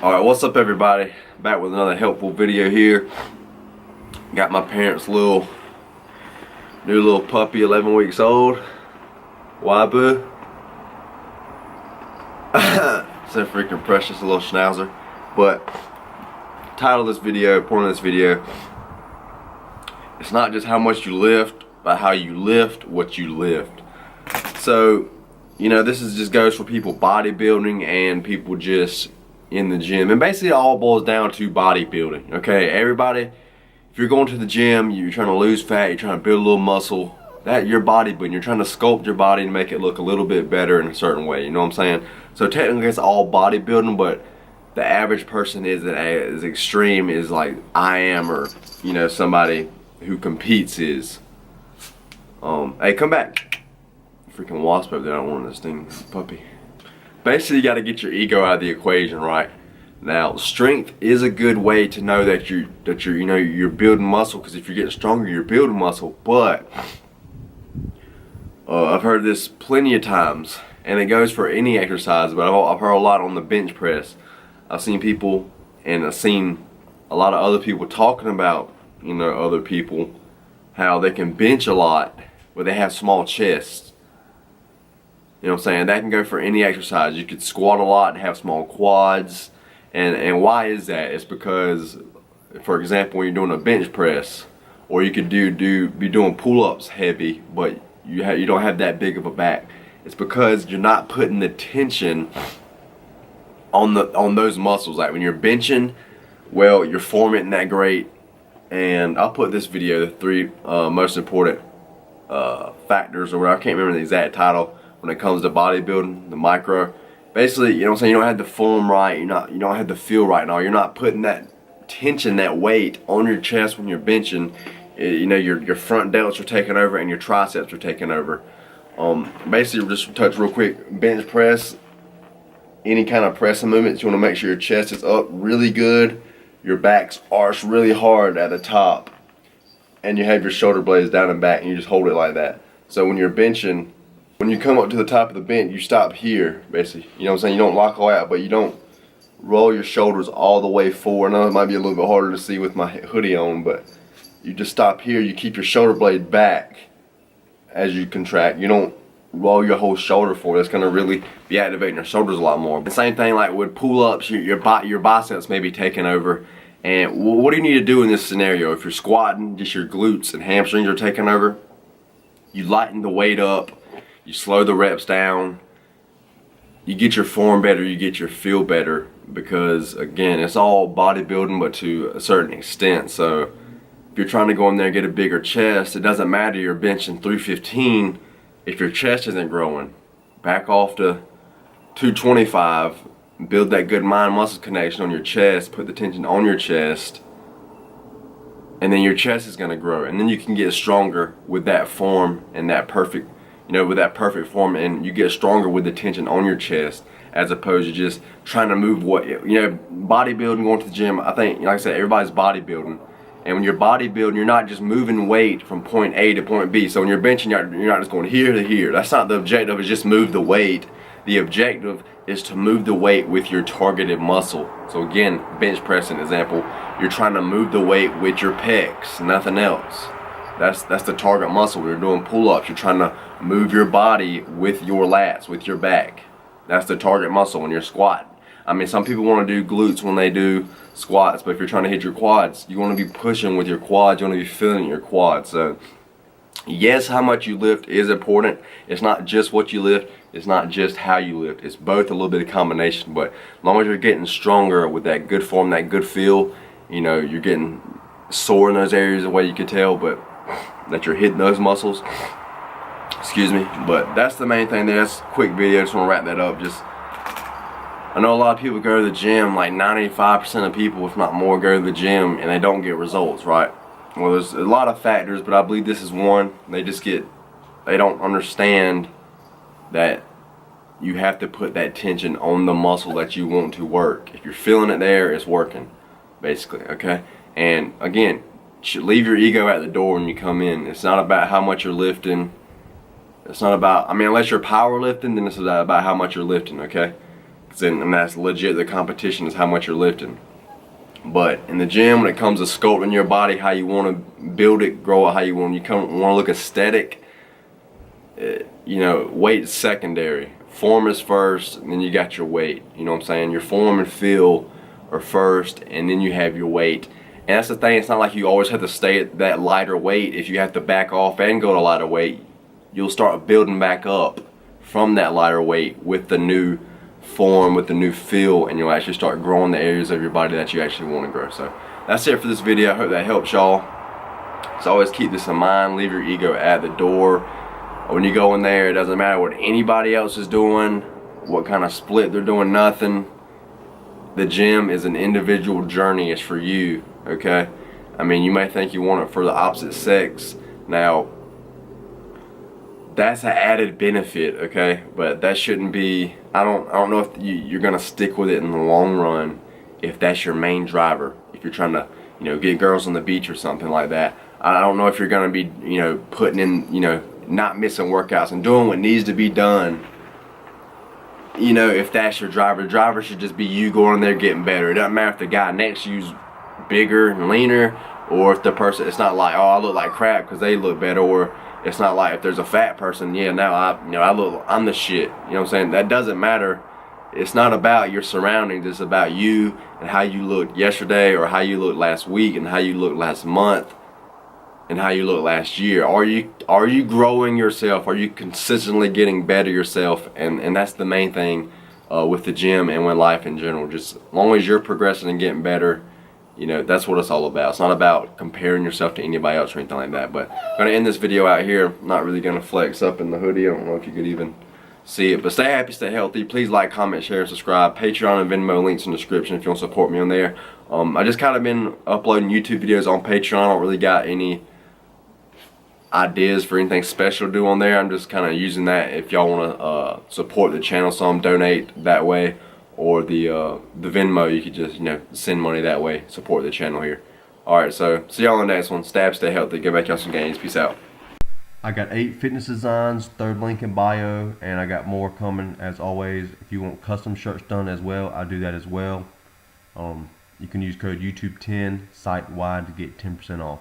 Alright, what's up everybody? Back with another helpful video here. Got my parents' new little puppy, 11 weeks old. Wabu. So freaking precious, a little schnauzer. But title of this video, point of this video, it's not just how much you lift, but how you lift what you lift. So, you know, this just goes for people bodybuilding and people just in the gym, and basically it all boils down to bodybuilding. Okay, everybody, if you're going to the gym, you're trying to lose fat, you're trying to build a little muscle, that you're bodybuilding. You're trying to sculpt your body and make it look a little bit better in a certain way. You know what I'm saying? So technically it's all bodybuilding, but the average person isn't as extreme as like I am, or you know, somebody who competes is. Hey, come back! Freaking wasp over there. I don't want this thing, puppy. Basically, you got to get your ego out of the equation, right? Now, strength is a good way to know that you're building muscle, because if you're getting stronger, you're building muscle. But I've heard this plenty of times, and it goes for any exercise. But I've heard a lot on the bench press. I've seen people, and I've seen a lot of other people talking about, you know, other people, how they can bench a lot, but they have small chests. You know what I'm saying? That can go for any exercise. You could squat a lot and have small quads. And why is that? It's because, for example, when you're doing a bench press, or you could be doing pull-ups heavy, but you don't have that big of a back. It's because you're not putting the tension on those muscles. Like when you're benching, well, you're forming that great. And I'll put this video, the 3 most important factors, or whatever. I can't remember the exact title. When it comes to bodybuilding, the micro, basically, you know what I'm saying, you don't have the form right, you don't have the feel right now, you're not putting that tension, that weight on your chest when you're benching. You know, your front delts are taking over and your triceps are taking over. Basically, just touch real quick, bench press, any kind of pressing movements, you want to make sure your chest is up really good, your back's arched really hard at the top, and you have your shoulder blades down and back, and you just hold it like that. So when you're benching, when you come up to the top of the bench, you stop here, basically. You know what I'm saying? You don't lock all out, but you don't roll your shoulders all the way forward. I know it might be a little bit harder to see with my hoodie on, but you just stop here. You keep your shoulder blade back as you contract. You don't roll your whole shoulder forward. That's going to really be activating your shoulders a lot more. The same thing like with pull-ups, your biceps may be taking over. And what do you need to do in this scenario? If you're squatting, just your glutes and hamstrings are taking over, you lighten the weight up. You slow the reps down, you get your form better, you get your feel better, because again, it's all bodybuilding, but to a certain extent. So if you're trying to go in there and get a bigger chest, it doesn't matter you're benching 315 if your chest isn't growing. Back off to 225, build that good mind muscle connection on your chest, put the tension on your chest, and then your chest is going to grow, and then you can get stronger with that form and that perfect, you know, with that perfect form, and you get stronger with the tension on your chest, as opposed to just trying to move what, you know, bodybuilding, going to the gym. I think, like I said, everybody's bodybuilding, and when you're bodybuilding, you're not just moving weight from point A to point B. So when you're benching, you're not just going here to here. That's not the objective, is just move the weight. The objective is to move the weight with your targeted muscle. So again, bench pressing example, you're trying to move the weight with your pecs, nothing else. That's the target muscle. When you're doing pull-ups, you're trying to move your body with your lats, with your back. That's the target muscle when you're squatting. I mean, some people want to do glutes when they do squats, but if you're trying to hit your quads, you want to be pushing with your quads, you want to be feeling your quads. So yes, how much you lift is important. It's not just what you lift, it's not just how you lift. It's both, a little bit of combination. But as long as you're getting stronger with that good form, that good feel, you know, you're getting sore in those areas the way you can tell, but that you're hitting those muscles. Excuse me. But that's the main thing there. That's a quick video. Just want to wrap that up. I know a lot of people go to the gym, like 95% of people, if not more, go to the gym and they don't get results, right? Well, there's a lot of factors, but I believe this is one. They don't understand that you have to put that tension on the muscle that you want to work. If you're feeling it there, it's working, basically, okay? And again, leave your ego at the door when you come in. It's not about how much you're lifting. It's not about, I mean, unless you're powerlifting, then it's about how much you're lifting, okay? And that's legit. The competition is how much you're lifting. But in the gym, when it comes to sculpting your body, how you want to build it, grow it, how you want to look aesthetic, you know, weight is secondary. Form is first, and then you got your weight. You know what I'm saying? Your form and feel are first, and then you have your weight. And that's the thing. It's not like you always have to stay at that lighter weight. If you have to back off and go to lighter weight, you'll start building back up from that lighter weight with the new form, with the new feel, and you'll actually start growing the areas of your body that you actually want to grow. So that's it for this video. I hope that helps y'all. So always keep this in mind. Leave your ego at the door. When you go in there, it doesn't matter what anybody else is doing, what kind of split they're doing, nothing. The gym is an individual journey. It's for you, okay? I mean, you may think you want it for the opposite sex. Now, that's an added benefit, okay? But that shouldn't be, I don't know if you're gonna stick with it in the long run if that's your main driver. If you're trying to, you know, get girls on the beach or something like that. I don't know if you're gonna be, you know, putting in, you know, not missing workouts and doing what needs to be done. You know, if that's your driver, the driver should just be you going in there getting better. It doesn't matter if the guy next to you's bigger and leaner, or if the person, it's not like, oh, I look like crap because they look better, or it's not like if there's a fat person, yeah, now I'm the shit. You know what I'm saying? That doesn't matter. It's not about your surroundings. It's about you and how you looked yesterday, or how you looked last week, and how you looked last month, and how you looked last year. Are you growing yourself? Are you consistently getting better yourself? And that's the main thing with the gym and with life in general. Just as long as you're progressing and getting better, you know, that's what it's all about. It's not about comparing yourself to anybody else or anything like that. But I'm going to end this video out here. I'm not really going to flex up in the hoodie. I don't know if you could even see it. But stay happy, stay healthy. Please like, comment, share, and subscribe. Patreon and Venmo links in the description if you want to support me on there. I just kind of been uploading YouTube videos on Patreon. I don't really got any ideas for anything special to do on there. I'm just kind of using that if y'all want to support the channel some, donate that way, or the Venmo, you could just, you know, send money that way, support the channel here. Alright, so see y'all on the next one. Stab, stay healthy, get back y'all some gains. Peace out. I got 8 fitness designs, third link in bio, and I got more coming as always. If you want custom shirts done as well, I do that as well. You can use code YouTube10 site-wide to get 10% off.